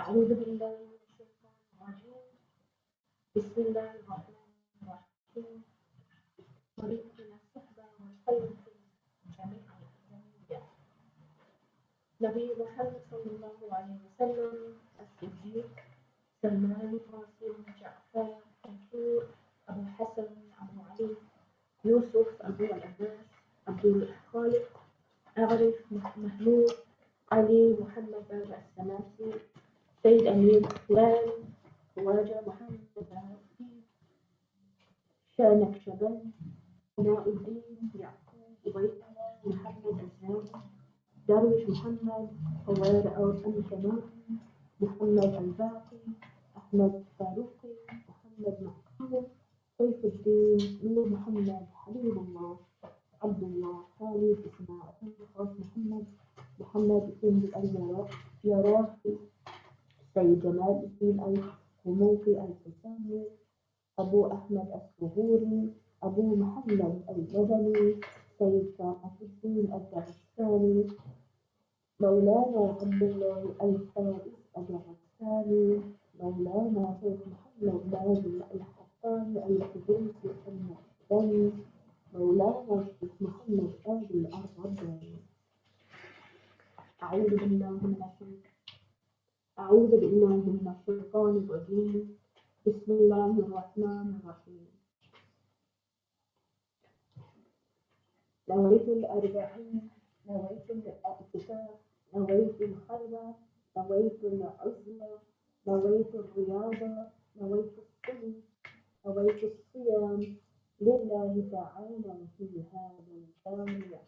أعوذ بالله من الشيطان الرجيم. بسم الله الرحمن الرحيم. ورزقنا الصحبة والخير في جميع الأمور. نبي محمد صلى الله عليه وسلم، الصديق، سلمان قاسم جعفر منصور أبو حسن أبو علي يوسف أبو العباس عبد الخالق أعرف محمود علي محمد بابا السماسي سيد أمير فلان خواجة محمد العافي شاه نقشبند ثناء الدين يعقوب عبيد الله محمد الزاهد درويش محمد خوار الكمال محمد الباقي أحمد فاروقي محمد مقبول سيف الدين نور محمد حبيب الله عبد الله خالد إسماعيل خاص محمد سند اليراقي سيد جمال الدين القموطي الحسيني أبو أحمد السهوري أبو محمد المدني سيد شرف الدين الدهستاني مولانا عبد الله الفائز الدهستاني مولانا شيخ محمد ناجي الحقاني القدوسي النقشبندي مولانا الشيخ محمد آدي الأرغباني. أعوذ بالله من الشيطان الرجيم. بسم الله الرحمن الرحيم. نويت الأربعين، نويت الاعتكاف، نويت الخلوة، نويت العزلة، نويت الرياضة، نويت الصوم، نويت الصيام لله تعالى في هذا الجامع.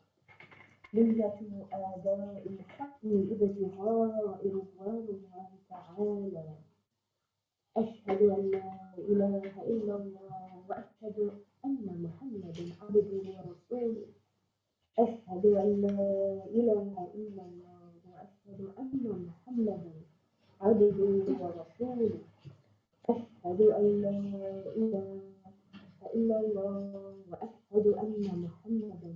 ملة آباء الحق ابتغاء رضوان الله تعالى. أشهد أن لا إله إلا الله وأشهد أن محمدا عبده ورسوله. أشهد أن لا إله إلا الله وأشهد أن محمدا عبده ورسوله. أشهد أن لا إله إلا الله وأشهد أن محمدا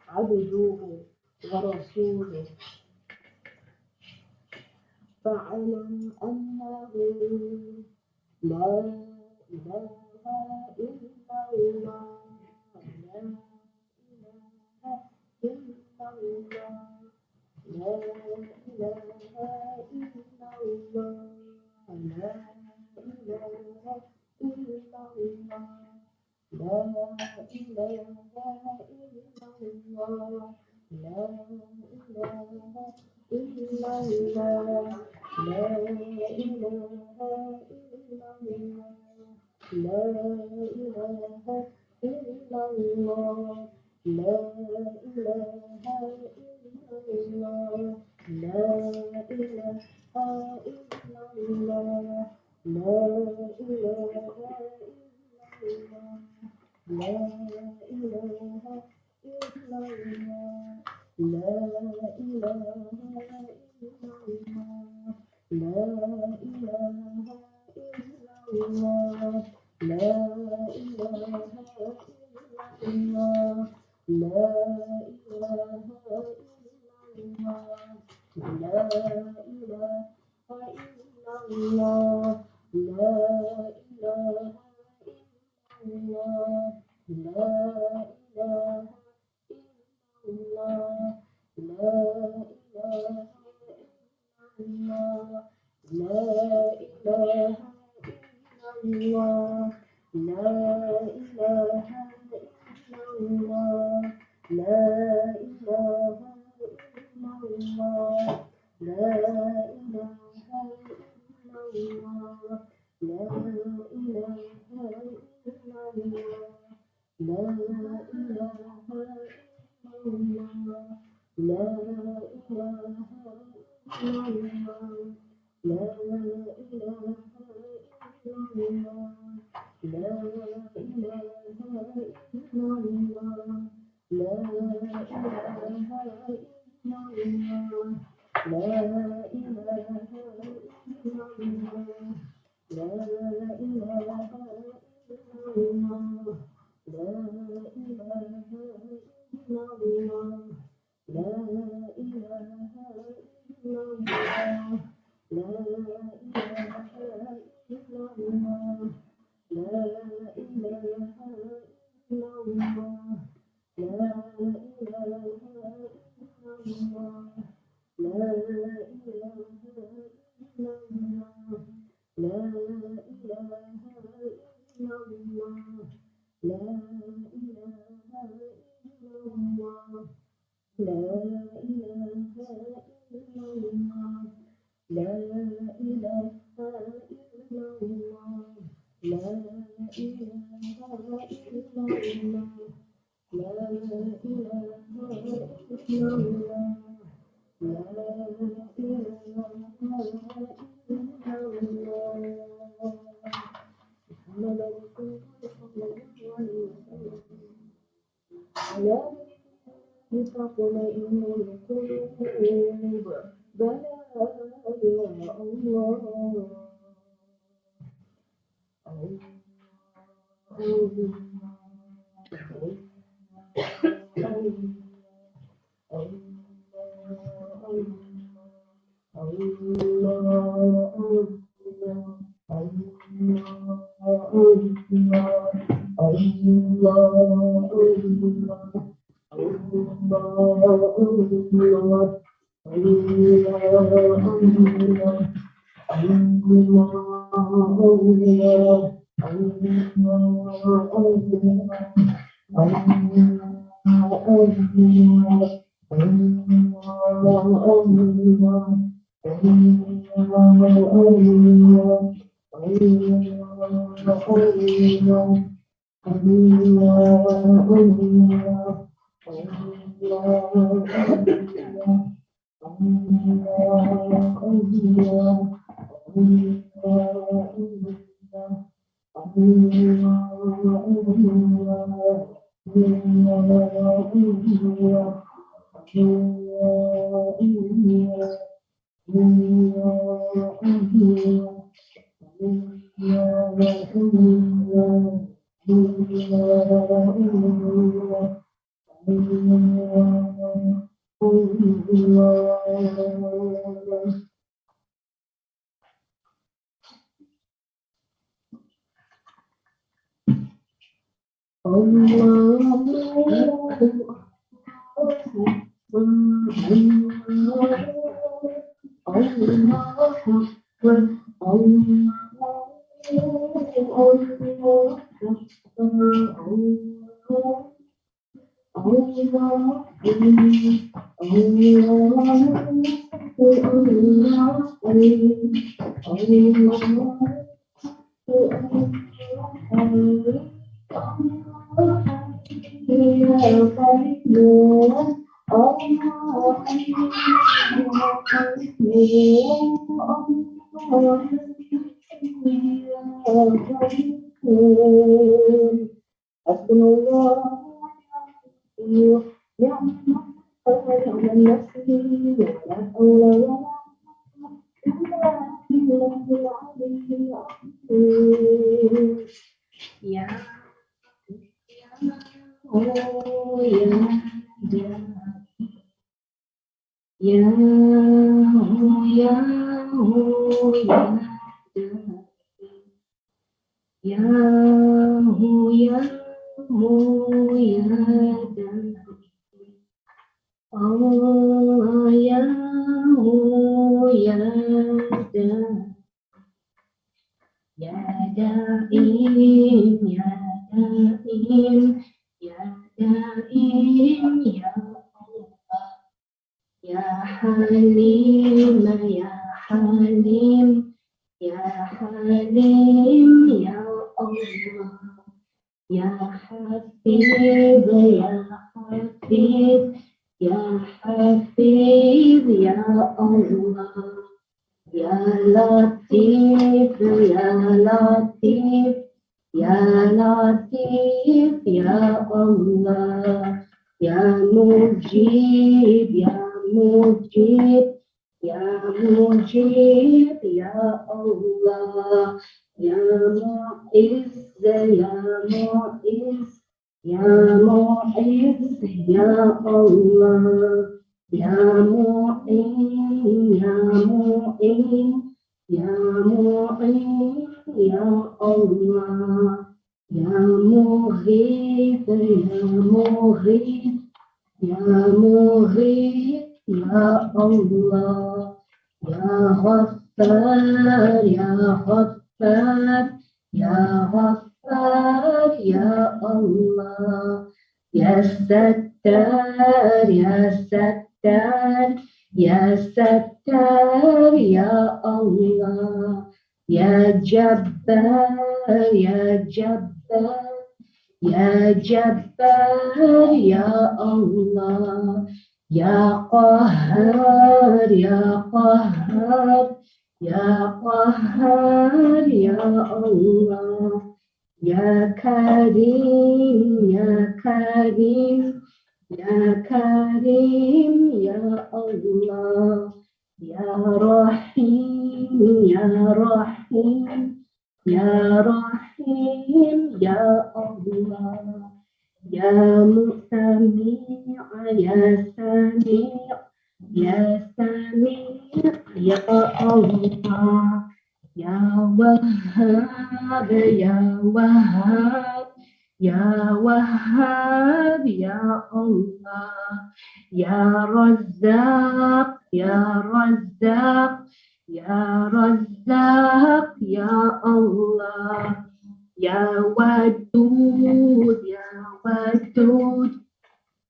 عبده ورسوله. فاعلم أنه لا إله إلا الله لا إله إلا الله لا إله إلا الله لا إله إلا الله لا إله إلا الله لا إله إلا الله لا إله إلا الله لا إله إلا الله لا إله إلا الله لا إله إلا الله لا إله إلا الله لا إله إلا الله لا إله إلا الله لا إله إلا الله لا إله إلا الله لا إله إلا الله لا إله إلا الله لا إله إلا الله لا إله الله لا إله إلا الله لا إله إلا الله لا إله إلا الله لا إله إلا الله لا إله إلا الله لا إله إلا الله لا إله الله لا إله إلا الله لا إله إلا الله لا إله إلا الله لا إله إلا الله لا إله إلا الله لا إله إلا الله لا إله إلا الله لا إله إلا الله لا إله إلا الله لا إله إلا الله لا إله إلا الله لا إله إلا الله لا إله إلا الله لا إله إلا الله لا إله إلا الله لا إله إلا الله لا إله إلا الله لا إله إلا الله لا إله إلا الله محمد رسول الله صلى الله عليه وسلم على تطمئن القلوب بلى يا الله Ya Mu'in, Ya Mu'in, Ya Mu'in, Ya Allah. Ya Mughith, Ya Mughith, Ya Mughith, Ya Allah. Ya Ghaffar, Ya Ghaffar, Ya Ghaffar, Ya Allah. Ya Sattar, Ya Sattar, Ya Sattar, Ya Allah. Ya Jabbar, Ya Jabbar, Ya Jabbar, Ya Allah. Ya Qahhar, Ya Qahhar, Ya Qahhar, Ya Allah. Ya Karim, Ya Karim, Ya Karim, Ya Allah. Ya Rahim, Ya Rahim, Ya Rahim, Ya Allah. Ya Sami', Ya Sami', Ya Sami', Ya Allah. Ya Wahhab, Ya Wahhab, Ya Wahhab, Ya Allah. Ya Razzaq, Ya Razzaq, Ya Razzaq, Ya Allah. Ya Wadud, Ya Wadud,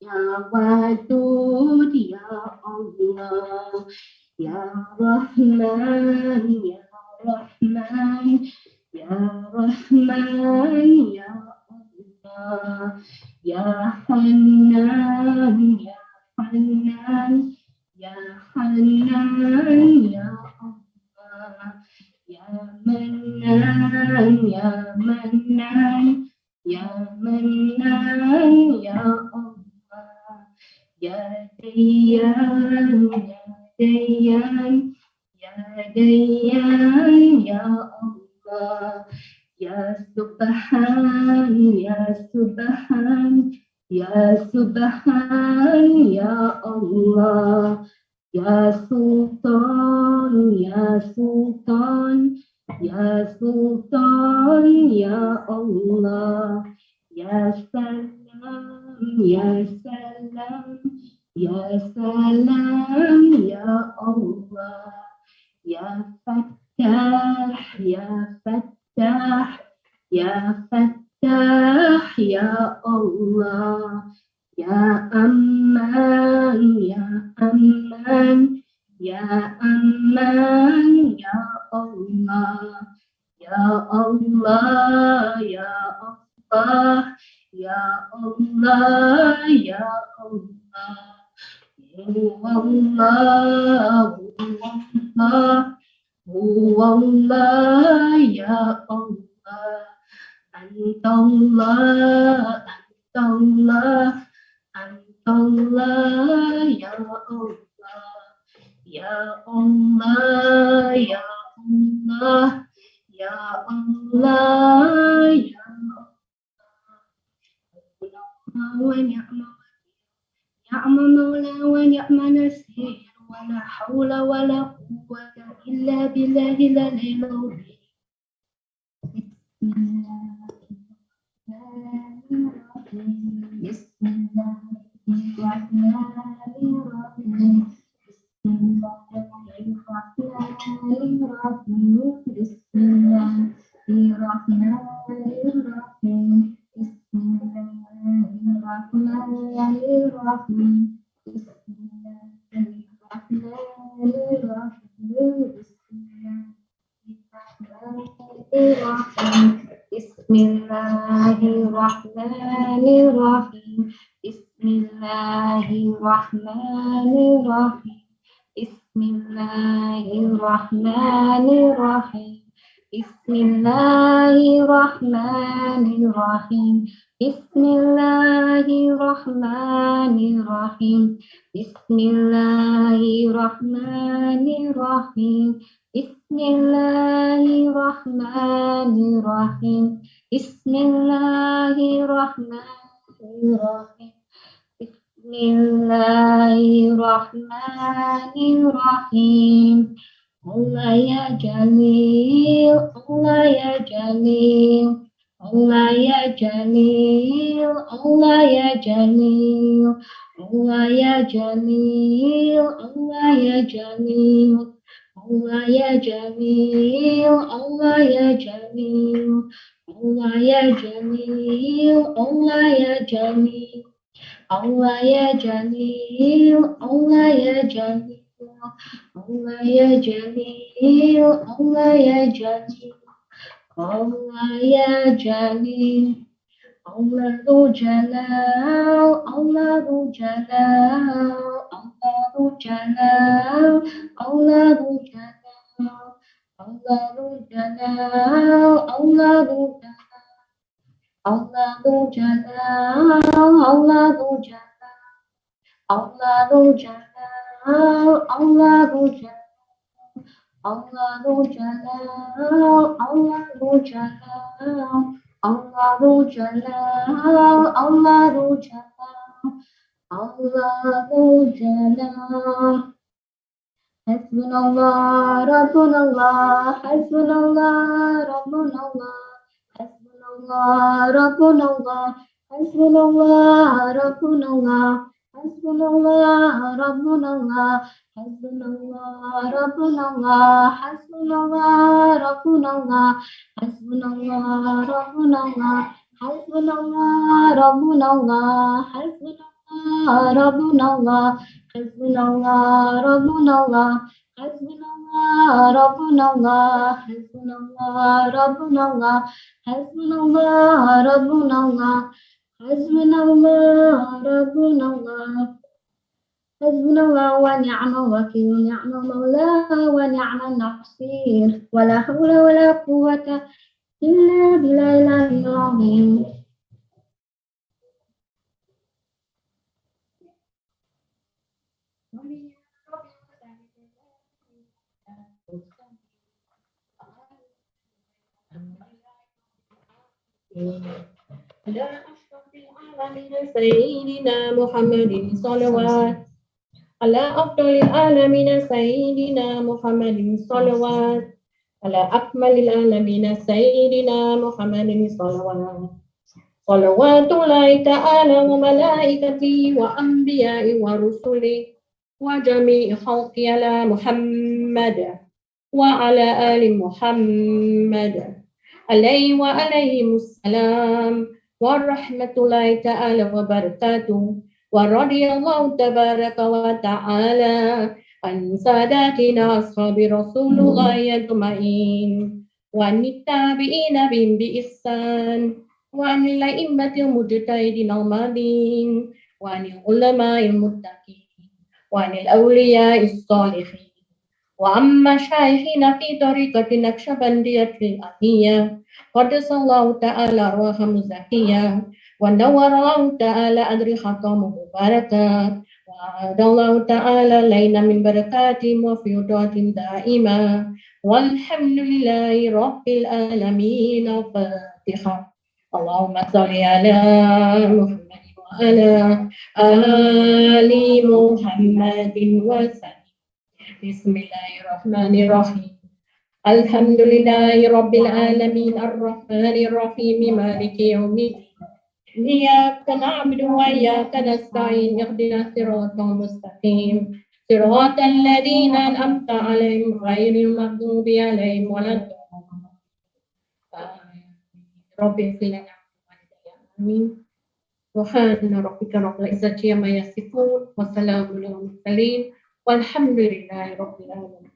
Ya Wadud, Ya Allah. Ya Rahman, Ya Rahman, Ya Rahman, Ya Allah. Ya Hanan, Ya Hanan, Ya Hanan, Ya Allah. Ya Manan, Ya Manan, Ya Manan, Ya Allah. Ya Dayyan, Ya Dayyan, Ya Dayyan, Ya Allah. Ya Subhan, Ya Subhan, Ya Subhan, Ya Allah. Ya Sultan, Ya Sultan, Ya Sultan, Ya Allah. Ya Salam, Ya Salam, Ya Salam, Ya Allah. Ya Fattah, Ya Fattah, Ya Fattah, Ya Allah. Ya Aman, Ya Aman, Ya Aman, Ya Allah. Ya Allah, Ya Allah, Ya Allah, Ya Allah. Huwallah, Huwallah, Huwallah, Ya Allah. Antallah, Antallah, Antallah, Ya Allah. Ya Allah, Ya Allah, Ya Allah, Ya Allah, wa ni'mal maula wa ni'mal nasir, wa la hawla wa la quwwata illa billahil aliyyil azim. Bismillahirrahmanirrahim. Bismillahirrahmanirrahim. Bismillahirrahmanirrahim. Bismillahirrahmanirrahim. Bismillahirrahmanirrahim. Bismillahirrahmanirrahim. Bismillahirrahmanirrahim. Bismillahirrahmanirrahim. Bismillahirrahmanirrahim. Bismillahirrahmanirrahim. Bismillahirrahmanirrahim. Bismillahirrahmanirrahim. Bismillahirrahmanirrahim. Allah ya Jalil, Allah ya Jalil, Allah ya Jalil, Allah ya Jalil, Allah ya Jalil, Allah ya Jalil, Allah ya Jalil, Allah ya Jalil, Allah ya Jalil, Allah ya Jalil. Allah ya Jalil, Allah ya Jalil, Allah ya Jalil, Allah ya Jalil, Allah ya Jalil, Allah Dhu Jalal, Allah Dhu Jalal, Allah Dhu Jalal, Allah Dhu Jalal, Allah Dhu Jalal, Allah Dhu Jalal. Allah Dhu Jalal, Allah Dhu Jalal, Allah Dhu Jalal, Allah Dhu Jalal, Allah Dhu Jalal, Allah Dhu Jalal, Allah Dhu Jalal, Allah Dhu Jalal, Allah Dhu Jalal. Hasbunallah, Rabbunallah, Hasbunallah, Rabbunallah. Hasbunallah, Rabbunallah, Hasbunallah, Rabbunallah, Hasbunallah, Rabbunallah, Hasbunallah, Rabbunallah, Hasbunallah, Rabbunallah, Hasbunallah, Rabbunallah, Hasbunallah, Rabbunallah, Hasbunallah, Rabbunallah, Hasbunallah, Rabbunallah, Hasbunallah, Rabbunallah, Hasbunallah, Rabbunallah, Hasbunallah, Rabbunallah, Hasbunallah, Rabbunallah, Hasbunallah wa ni'mal wakil, ni'mal mawla wa ni'mal nasir, wa la hawla wa la quwwata illa billahil azim. على أشرف العالمين سيدنا محمد صلوات على أفضل العالمين سيدنا محمد صلوات على أكمل العالمين سيدنا محمد صلوات صلوات الله تعالى وملائكته وأنبياء ورسله وجميع خلقه على محمد وعلى آل محمد عليه وعليهم السلام ورحمة الله تعالى وبركاته ورضي الله تبارك وتعالى عن ساداتنا أصحاب رسول الله أجمعين وعن التابعين بهم بإحسان وعن الأئمة المجتهدين الماضين وعن العلماء المتقين وعن الأولياء الصالحين وعن مشايخنا في طريقة نقشبندية الأهية قدس الله تعالى أرواحهم الزكية ونور الله تعالى أضرحتهم مباركة وأعاد الله تعالى لنا من بركاتهم وفيضاتهم دائما والحمد لله رب العالمين. الفاتحة. اللهم صل على محمد وعلى آل محمد وسلم. بسم الله الرحمن الرحيم. الحمد لله رب العالمين الرحمن الرحيم مالك يوم الدين إياك نعبد وإياك نستعين اهدنا الصراط المستقيم صراط الذين أنعمت عليهم غير المغضوب عليهم ولا الضالين. رب اغفر لنا آمين. سبحان ربك رب العزة عما يصفون وسلام على المرسلين والحمد لله رب العالمين.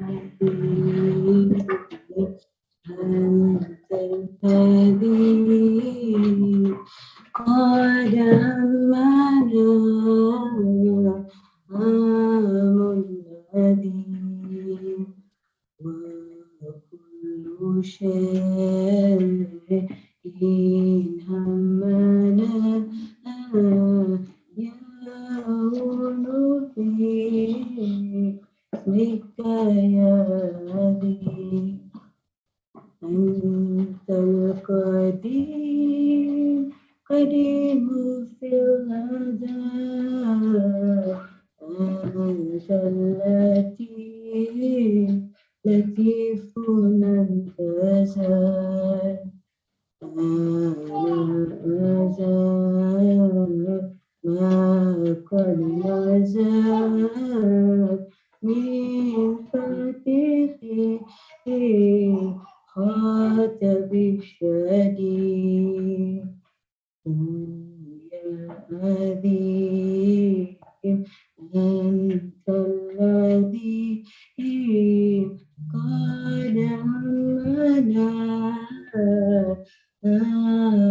أنت الذي قد همنا الذي وكل شيء همنا يهون في اسمك يا ذي أنت القديم قديم في الأزل أنت اللطيف لطيف لم تزل الأزل ما قد نزل من فتحه خاطب الشديد يا عظيم أنت الذي قد همنا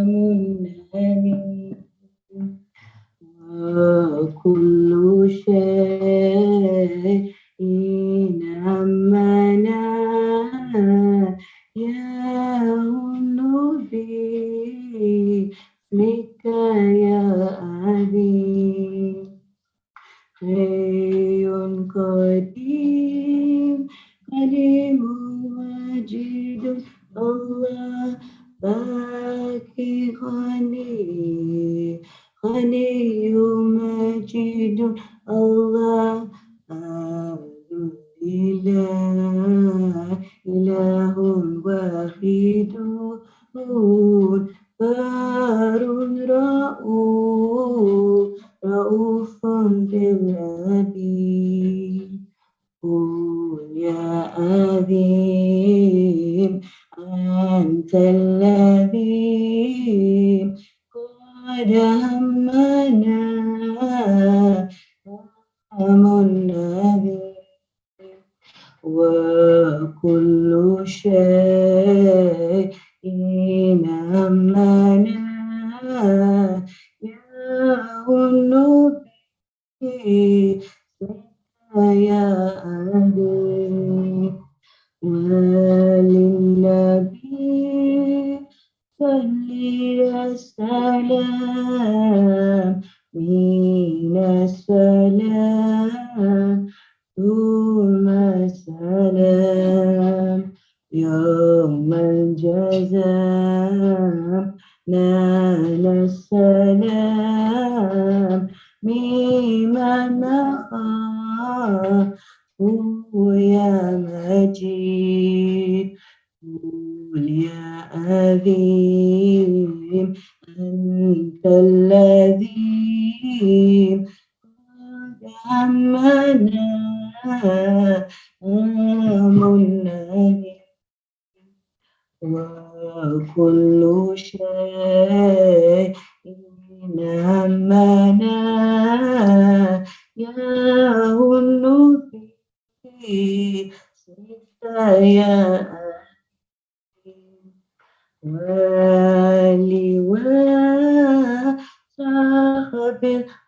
منهمي وكل شيء همنا يهون باسمك يا عظيم حي قديم قديم مجيد الله باقي غني غني مجيد الله الإله إله واحد بار رؤوف بالعبيد قل يا عظيم أنت الذي قد همنا الذي وكل شيء همنا يهون يا أبي وللنبي صل السلام من السلام ثم السلام يوم الجزاء نال السلام ممن نخاف يا مجيد قل يا عظيم أنت الذي قد همنا منهمي وكل شيء همنا يهون في يا وصاحب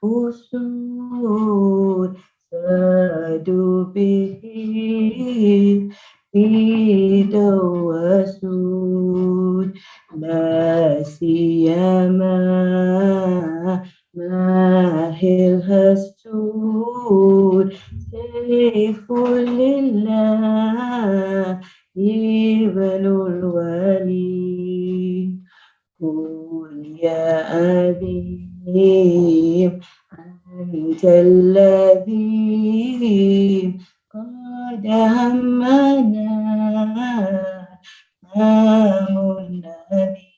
الأصول سادوا به في دواسود لا سيما ماهي الهسود سيف لله يبل الولي قل يا عظيم أنت الذي قد همنا الذي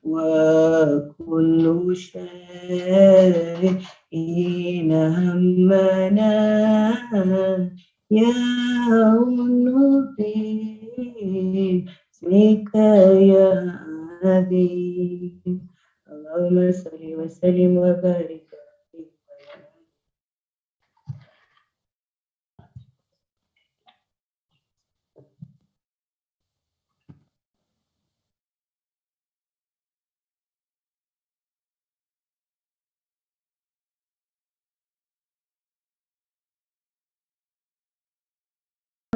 وكل شيء همنا يهون باسمك يا عظيم اللهم صل وسلم وبارك عليه.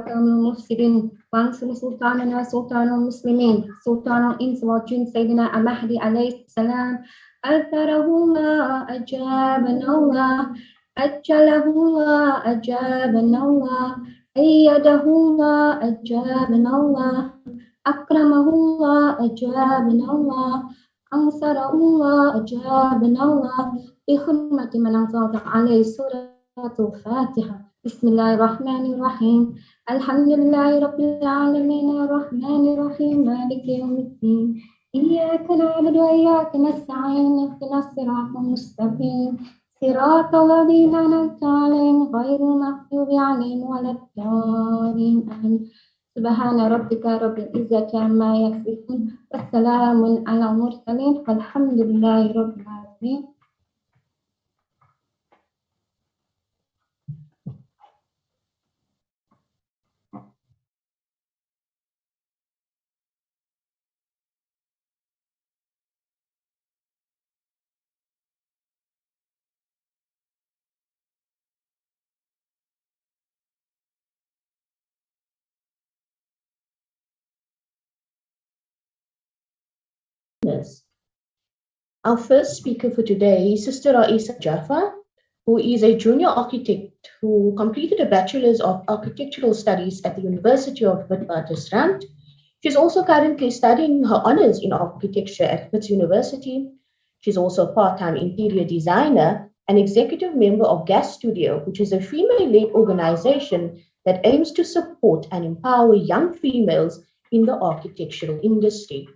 المفسدين وانصر سلطاننا سلطان المسلمين سلطان الإنس والجن سيدنا المهدي عليه السلام أثره الله أجابنا الله أجله الله أجابنا الله أيده الله أجابنا الله أكرمه الله أجابنا الله أنصره الله أجابنا الله بحرمة من أنزلت عليه سورة الفاتحة بسم الله الرحمن الرحيم الحمد لله رب العالمين الرحمن الرحيم مالك يوم الدين إياك نعبد وإياك نستعين اهدنا الصراط المستقيم صراط الذين أنعمت عليهم غير المغضوب عليهم ولا الضالين آمين سبحان ربك رب العزة عما يصفون والسلام على المرسلين والحمد لله رب العالمين. Our first speaker for today is Sister Raisa Jaffa, who is a junior architect who completed a Bachelor's of Architectural Studies at the University of Witwatersrand. She's also currently studying her honors in architecture at Wits University. She's also a part-time interior designer and executive member of Gas Studio, which is a female-led organization that aims to support and empower young females in the architectural industry.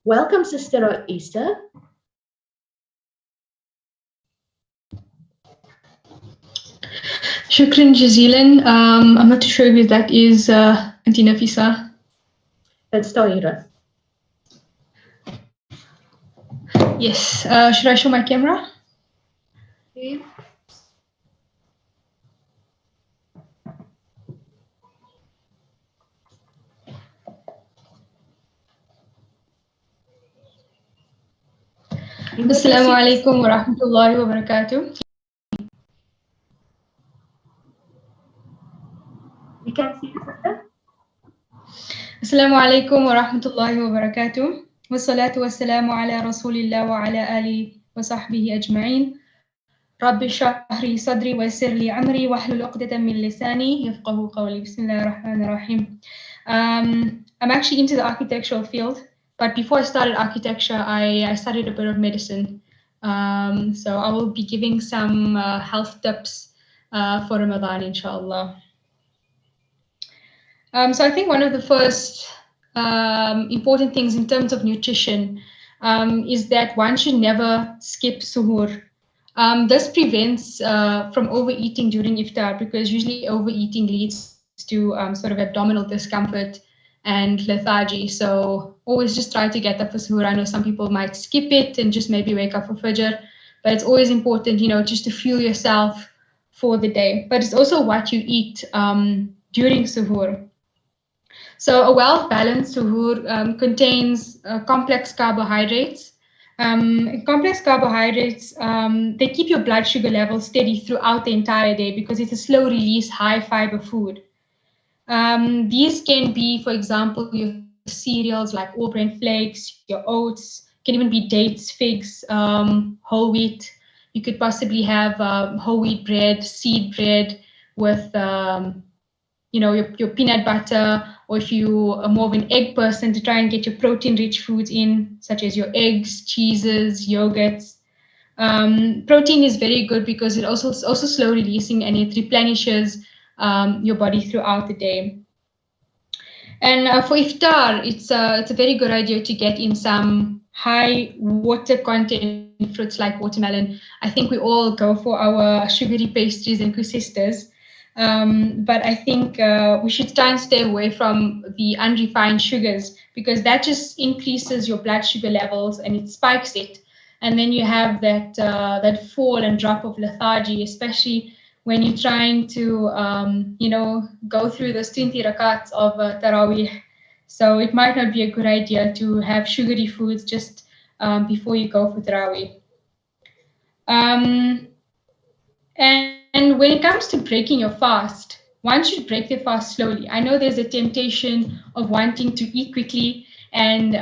Welcome, Sister Raisa. Shukran Jazilan. I'm not too sure if that is Auntie Nafisa. That's Tahira. Yes. Should I show my camera? Okay. Assalamu alaikum wa rahmatullahi wa barakatuh. We can see you, sister. Assalamu alaikum wa rahmatullahi wa barakatuh. Wassalatu wassalamu ala rasulillah wa ala alihi wa sahbihi ajma'in. Rabbi shrah li sadri wa yassir li amri wahlul 'uqdatan min lisani yafqahu qawli. Bismillahir rahmanir rahim. I'm actually into the architectural field. But before I started architecture, I studied a bit of medicine. So I will be giving some health tips for Ramadan, inshallah. So I think one of the first important things in terms of nutrition is that one should never skip suhoor. This prevents from overeating during iftar, because usually overeating leads to sort of abdominal discomfort and lethargy. So always just try to get up for suhoor. I know some people might skip it and just maybe wake up for fajr, but it's always important, just to fuel yourself for the day. But it's also what you eat during suhoor. So a well-balanced suhoor contains complex carbohydrates. Complex carbohydrates, they keep your blood sugar level steady throughout the entire day because it's a slow release, high fiber food. These can be, for example, your cereals like all grain flakes, your oats, can even be dates, figs, whole wheat. You could possibly have whole wheat bread, seed bread with, your peanut butter, or if you are more of an egg person, to try and get your protein-rich foods in, such as your eggs, cheeses, yogurts. Protein is very good because it also slow releasing, and it replenishes your body throughout the day. And for iftar, it's a very good idea to get in some high water content fruits like watermelon. I think we all go for our sugary pastries and kusistas, but I think we should try and stay away from the unrefined sugars, because that just increases your blood sugar levels and it spikes it, and then you have that fall and drop of lethargy, especially when you're trying to, go through those 20 rakats of Taraweeh. So it might not be a good idea to have sugary foods just before you go for Taraweeh. And when it comes to breaking your fast, one should break their fast slowly. I know there's a temptation of wanting to eat quickly and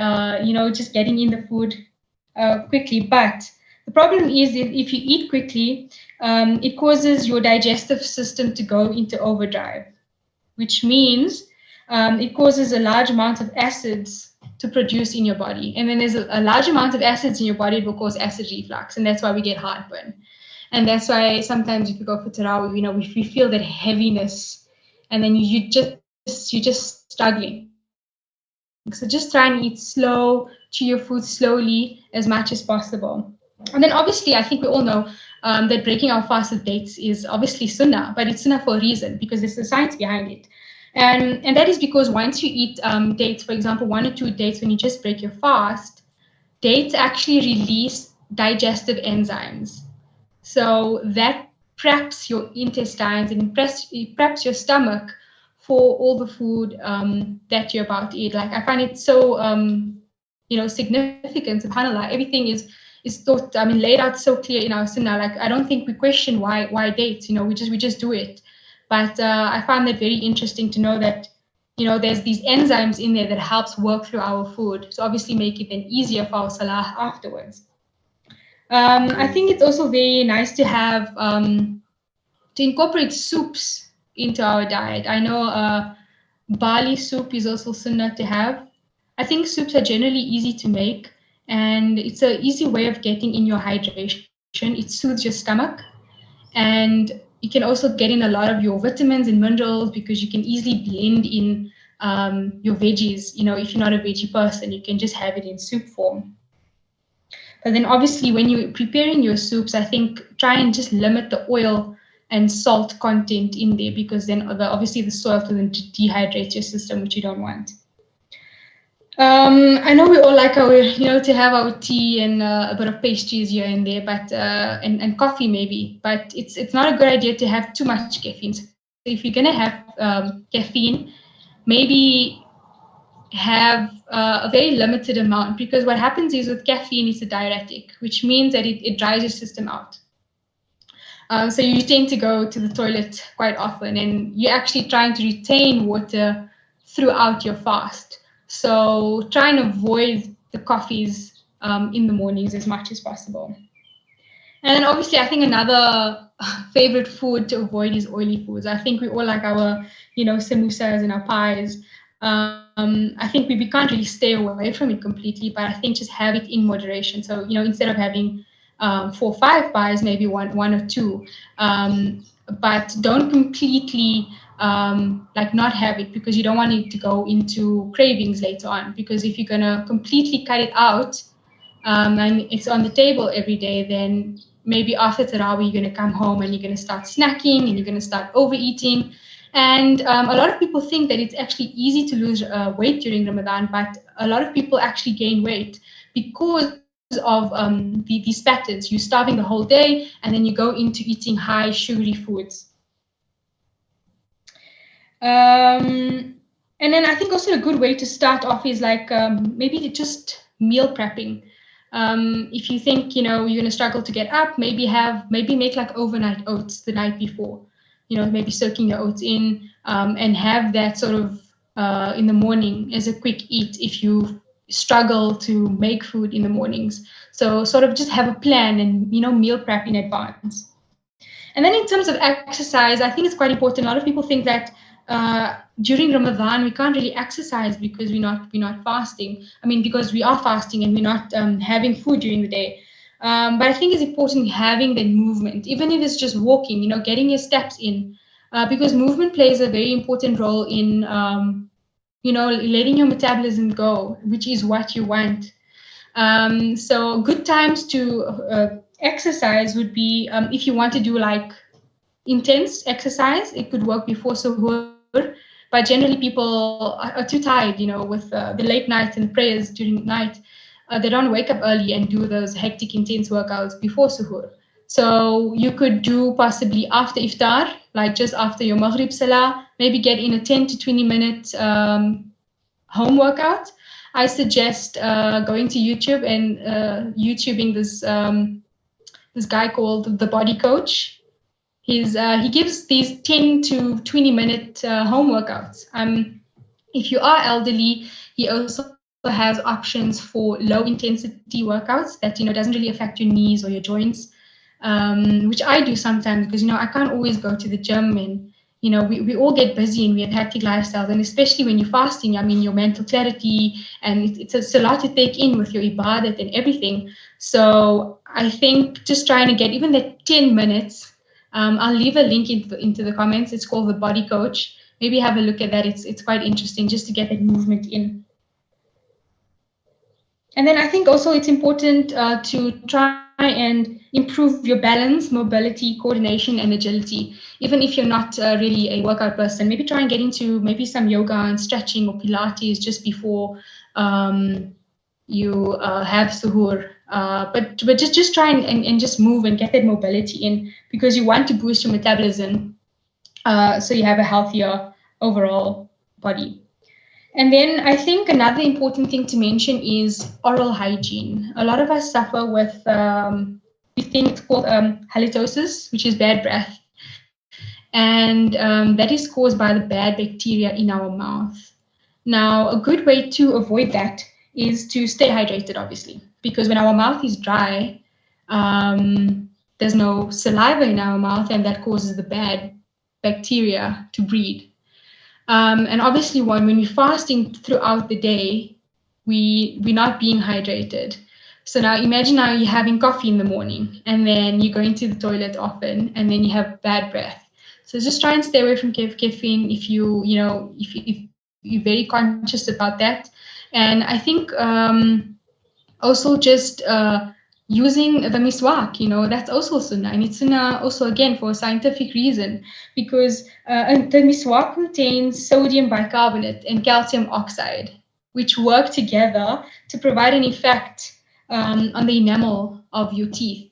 just getting in the food quickly. But the problem is if you eat quickly, it causes your digestive system to go into overdrive, which means it causes a large amount of acids to produce in your body. And then there's a large amount of acids in your body, it will cause acid reflux. And that's why we get heartburn. And that's why sometimes if you go for Tarawih, we feel that heaviness, and then you're just struggling. So just try and eat slow, chew your food slowly as much as possible. And then obviously, I think we all know that breaking our fast with dates is obviously sunnah, but it's sunnah for a reason, because there's a science behind it. And that is because once you eat dates, for example, 1 or 2 dates, when you just break your fast, dates actually release digestive enzymes. So that preps your intestines and preps your stomach for all the food that you're about to eat. Like, I find it so significant. SubhanAllah, everything is thought, laid out so clear in our sunnah. Like, I don't think we question why dates. We just do it. But I find that very interesting to know that there's these enzymes in there that helps work through our food. So obviously make it then easier for our salah afterwards. I think it's also very nice to have to incorporate soups into our diet. I know barley soup is also sunnah to have. I think soups are generally easy to make, and it's an easy way of getting in your hydration. It soothes your stomach, and you can also get in a lot of your vitamins and minerals because you can easily blend in your veggies. If you're not a veggie person, you can just have it in soup form. But then obviously when you're preparing your soups, I think try and just limit the oil and salt content in there, because then obviously the salt will then dehydrate your system, which you don't want. I know we all like to have our tea and a bit of pastries here and there, but and coffee maybe, but it's not a good idea to have too much caffeine. So if you're gonna have caffeine, maybe have a very limited amount, because what happens is with caffeine, it's a diuretic, which means that it dries your system out. So you tend to go to the toilet quite often, and you're actually trying to retain water throughout your fast. So try and avoid the coffees in the mornings as much as possible. And then obviously, I think another favorite food to avoid is oily foods. I think we all like our, samosas and our pies. I think we can't really stay away from it completely, but I think just have it in moderation. So, instead of having 4 or 5 pies, maybe one or 2, but don't completely not have it, because you don't want it to go into cravings later on. Because if you're going to completely cut it out and it's on the table every day, then maybe after Tarawih, you're going to come home and you're going to start snacking and you're going to start overeating. And a lot of people think that it's actually easy to lose weight during Ramadan, but a lot of people actually gain weight because of these patterns. You're starving the whole day, and then you go into eating high sugary foods. And then I think also a good way to start off is maybe just meal prepping. If you think you're going to struggle to get up, maybe make overnight oats the night before. Maybe soaking your oats in and have that sort of in the morning as a quick eat if you struggle to make food in the mornings. So sort of just have a plan and meal prep in advance. And then in terms of exercise, I think it's quite important. A lot of people think that during Ramadan we can't really exercise because we're not fasting. Because we are fasting and we're not having food during the day. But I think it's important having that movement, even if it's just walking, getting your steps in, because movement plays a very important role in, letting your metabolism go, which is what you want. So good times to exercise would be if you want to do intense exercise, it could work before suhoor. But generally people are too tired, with the late nights and prayers during the night. They don't wake up early and do those hectic, intense workouts before suhoor. So you could do possibly after iftar, just after your maghrib salah, maybe get in a 10 to 20 minute home workout. I suggest going to YouTube and YouTubing this guy called The Body Coach. he gives these 10 to 20-minute home workouts. If you are elderly, he also has options for low intensity workouts that doesn't really affect your knees or your joints, which I do sometimes because I can't always go to the gym, and we all get busy and we have hectic lifestyles, and especially when you're fasting, your mental clarity, and it's a lot to take in with your ibadat and everything. So I think just trying to get even that 10 minutes. I'll leave a link into the comments. It's called the Body Coach. Maybe have a look at that. It's quite interesting just to get that movement in. And then I think also it's important to try and improve your balance, mobility, coordination, and agility. Even if you're not really a workout person, maybe try and get into maybe some yoga and stretching or Pilates just before you have suhoor. But just try and just move and get that mobility in, because you want to boost your metabolism so you have a healthier overall body. And then I think another important thing to mention is oral hygiene. A lot of us suffer with, we think it's called halitosis, which is bad breath. And that is caused by the bad bacteria in our mouth. Now, a good way to avoid that is to stay hydrated, obviously, because when our mouth is dry, there's no saliva in our mouth, and that causes the bad bacteria to breed. And obviously, when we're fasting throughout the day, we're not being hydrated. So now imagine now you're having coffee in the morning, and then you're going to the toilet often, and then you have bad breath. So just try and stay away from caffeine if if you're very conscious about that. And I think also just using the miswak, that's also sunnah. And it's sunnah also, again, for a scientific reason, because the miswak contains sodium bicarbonate and calcium oxide, which work together to provide an effect on the enamel of your teeth.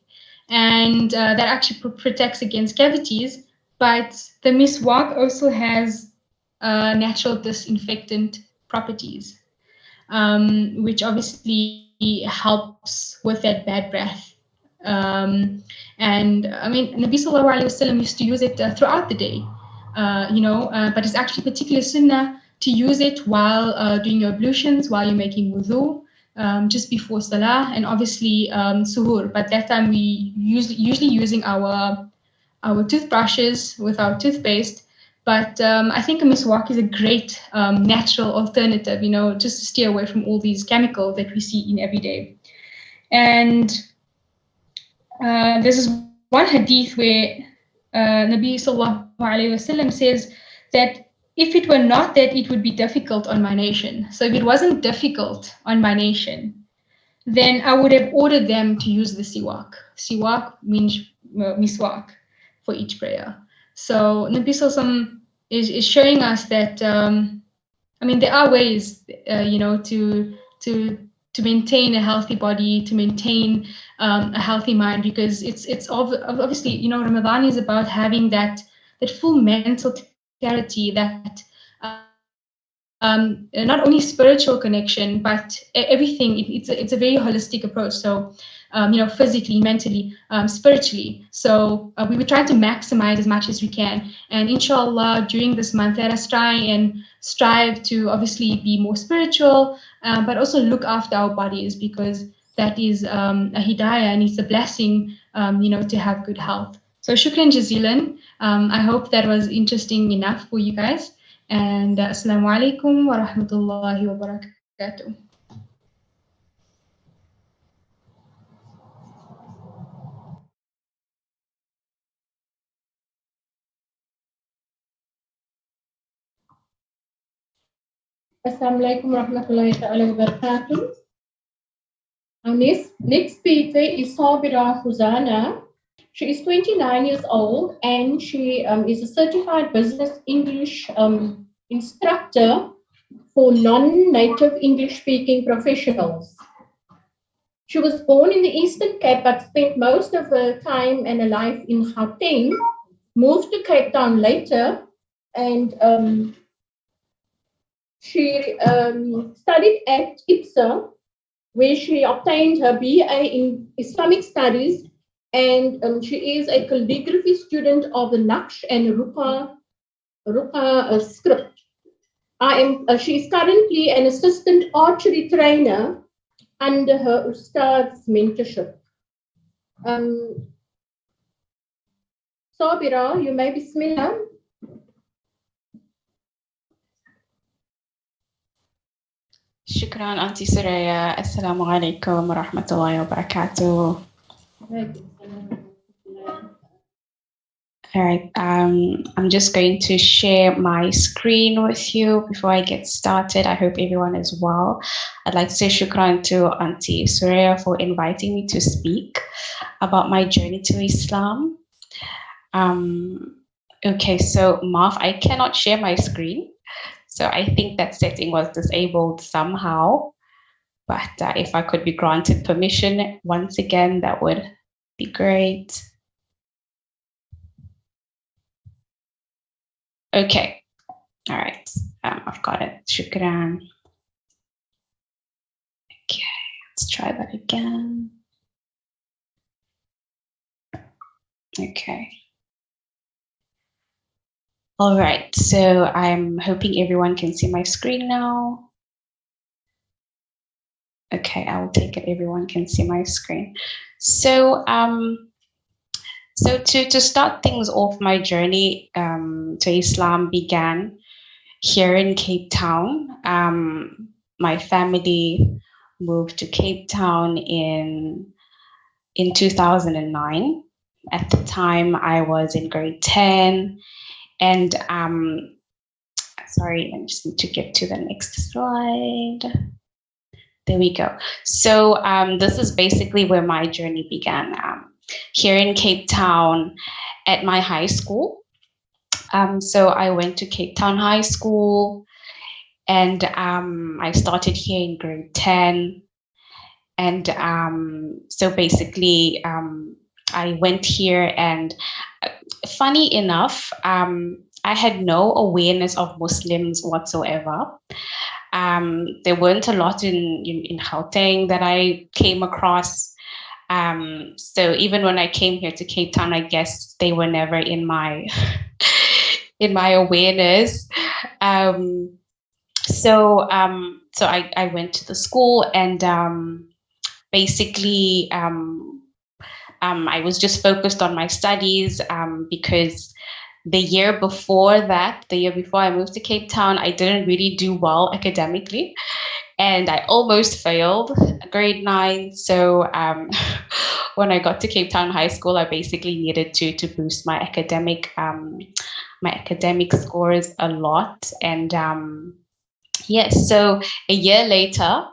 And that actually protects against cavities. But the miswak also has natural disinfectant properties, which obviously helps with that bad breath. And I mean, Nabi Sallallahu Alaihi Wasallam used to use it throughout the day, but it's actually particular sunnah to use it while doing your ablutions, while you're making wudu, just before salah, and obviously suhoor. But that time we usually using our toothbrushes with our toothpaste. But I think a miswak is a great natural alternative, just to steer away from all these chemicals that we see in every day. And there's this one hadith where Nabi Sallallahu Alaihi Wasallam says that if it were not that it would be difficult on my nation, so if it wasn't difficult on my nation, then I would have ordered them to use the siwak. Siwak means miswak for each prayer. So Nabi Sallallahu is showing us that there are ways to maintain a healthy body, to maintain a healthy mind, because it's obviously Ramadan is about having that full mental clarity, that not only spiritual connection, but everything. It's a very holistic approach. So physically, mentally, spiritually. So we were trying to maximize as much as we can. And inshallah, during this month, let us try and strive to obviously be more spiritual, but also look after our bodies, because that is a hidayah, and it's a blessing, to have good health. So shukran jazilan. I hope that was interesting enough for you guys. And assalamu alaikum wa rahmatullahi wa barakatuh. Assalamu alaikum warahmatullahi ta'ala wa barakatuh. Our next speaker is Sabira Khuzana. She is 29 years old, and she is a certified business English instructor for non-native English-speaking professionals. She was born in the Eastern Cape, but spent most of her time and her life in Gauteng, moved to Cape Town later, and she studied at IPSA, where she obtained her BA in Islamic Studies and she is a calligraphy student of the Naqsh and Ruqa script. She is currently an assistant archery trainer under her Ustad's mentorship. Sabira, you may bismillah. Shukran, Auntie Soraya. Assalamu alaikum wa rahmatullahi wa barakatuh. All right, I'm just going to share my screen with you before I get started. I hope everyone is well. I'd like to say shukran to Auntie Soraya for inviting me to speak about my journey to Islam. Okay, so Marv, I cannot share my screen. So I think that setting was disabled somehow. But if I could be granted permission once again, that would be great. Okay, all right, I've got it. Shukran. Okay, let's try that again. Okay. All right, so I'm hoping everyone can see my screen now. Okay, I will take it. Everyone can see my screen. So, to start things off, my journey to Islam began here in Cape Town. My family moved to Cape Town in 2009. At the time, I was in grade 10, and sorry, I just need to get to the next slide. There we go. So this is basically where my journey began. Here in Cape Town at my high school. So I went to Cape Town High School, and I started here in grade 10. And so basically, I went here, and funny enough, I had no awareness of Muslims whatsoever. There weren't a lot in Gauteng that I came across. So even when I came here to Cape Town, I guess they were never in my in my awareness. So I went to the school, and basically I was just focused on my studies because the year before I moved to Cape Town, I didn't really do well academically. And I almost failed grade 9. So when I got to Cape Town High School, I basically needed to boost my academic scores a lot. And yes, so a year later,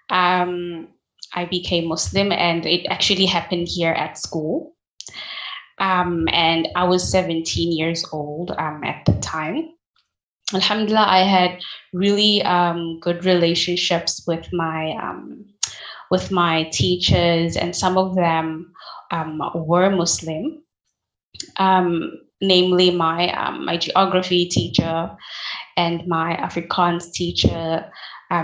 I became Muslim, and it actually happened here at school. And I was 17 years old at the time. Alhamdulillah, I had really good relationships with my teachers, and some of them were Muslim, namely my geography teacher and my Afrikaans teacher.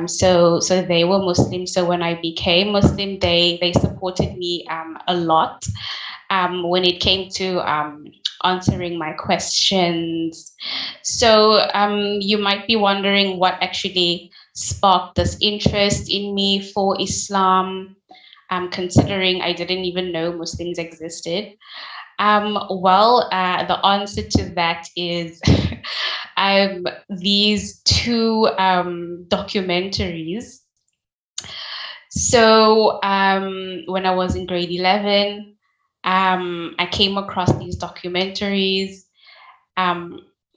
So they were Muslim. So when I became Muslim, they supported me a lot when it came to answering my questions. So you might be wondering what actually sparked this interest in me for Islam, considering I didn't even know Muslims existed. Well, the answer to that is these two documentaries. So when I was in grade 11, I came across these documentaries.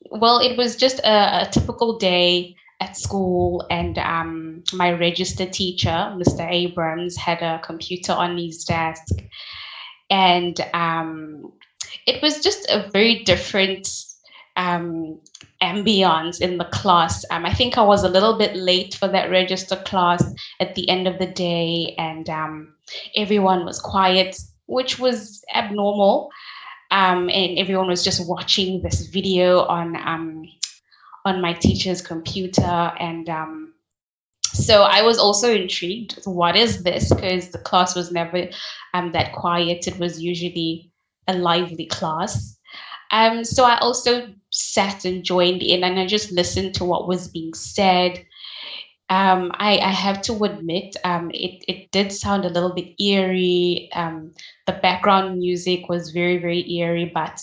Well, it was just a typical day at school, and my register teacher, Mr. Abrams, had a computer on his desk, and it was just a very different ambience in the class. I think I was a little bit late for that register class at the end of the day, and everyone was quiet, which was abnormal, and everyone was just watching this video on my teacher's computer. And So I was also intrigued. What is this? Because the class was never that quiet. It was usually a lively class. So I also sat and joined in, and I just listened to what was being said. I have to admit, it did sound a little bit eerie. The background music was very, very eerie, but